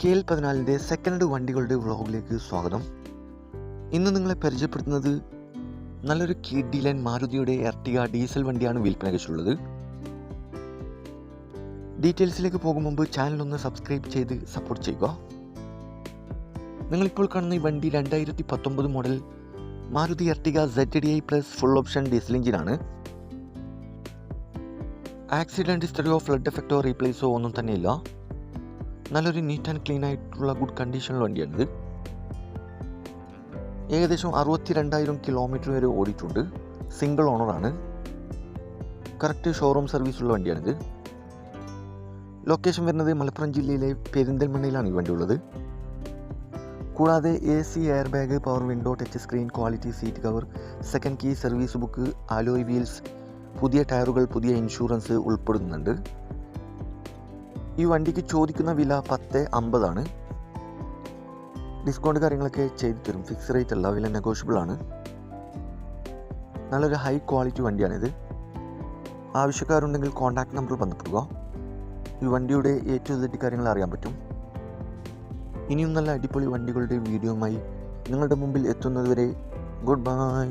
KL14 second വണ്ടികളുടെ വ്ളോഗിലേക്ക് സ്വാഗതം. ഇന്ന് നിങ്ങളെ പരിചയപ്പെടുത്തുന്നത് നല്ലൊരു കിഡിലൻ മാരുതിയുടെ എർട്ടിഗ ഡീസൽ വണ്ടിയാണ് വിൽപ്പനയ്ക്കുള്ളത്. ഡീറ്റെയിൽസിലേക്ക് പോകും മുമ്പ് ചാനൽ ഒന്ന് സബ്സ്ക്രൈബ് ചെയ്ത് സപ്പോർട്ട് ചെയ്യുക. നിങ്ങളിപ്പോൾ കാണുന്ന ഈ വണ്ടി 2019 model Maruti Ertiga ZDI plus full option diesel എഞ്ചിനാണ്. ആക്സിഡൻറ്റ് ഹിസ്റ്ററിയോ ഫ്ലഡ് എഫക്റ്റോ റീപ്ലേസോ ഒന്നും തന്നെയില്ല. നല്ലൊരു നീറ്റ് ആൻഡ് ക്ലീൻ ആയിട്ടുള്ള ഗുഡ് കണ്ടീഷനുള്ള വണ്ടിയാണിത്. ഏകദേശം 62,000 കിലോമീറ്റർ വരെ ഓടിയിട്ടുണ്ട്. സിംഗിൾ ഓണറാണ്. കറക്റ്റ് ഷോറൂം സർവീസുള്ള വണ്ടിയാണിത്. ലൊക്കേഷൻ വരുന്നത് മലപ്പുറം ജില്ലയിലെ പെരിന്തൽമണ്ണയിലാണ് ഈ വണ്ടി ഉള്ളത്. കൂടാതെ AC, air bag, power window, touch screen, quality seat cover, second key, service book, alloy wheels, പുതിയ ടയറുകൾ, പുതിയ ഇൻഷുറൻസ് ഉൾപ്പെടുന്നുണ്ട്. ഈ വണ്ടിക്ക് ചോദിക്കുന്ന വില 10,50 ആണ്. ഡിസ്കൗണ്ട് കാര്യങ്ങളൊക്കെ ചെയ്തു തരും. ഫിക്സ് റേറ്റ് അല്ല, വില നെഗോഷ്യബിൾ ആണ്. നല്ലൊരു ഹൈ ക്വാളിറ്റി വണ്ടിയാണിത്. ആവശ്യക്കാരുണ്ടെങ്കിൽ കോൺടാക്ട് നമ്പറിൽ ബന്ധപ്പെടുക. ഈ വണ്ടിയുടെ A to Z കാര്യങ്ങൾ അറിയാൻ പറ്റും. ഇനിയും നല്ല അടിപൊളി വണ്ടികളുടെ വീഡിയോയുമായി നിങ്ങളുടെ മുമ്പിൽ എത്തുന്നതുവരെ ഗുഡ് ബൈ.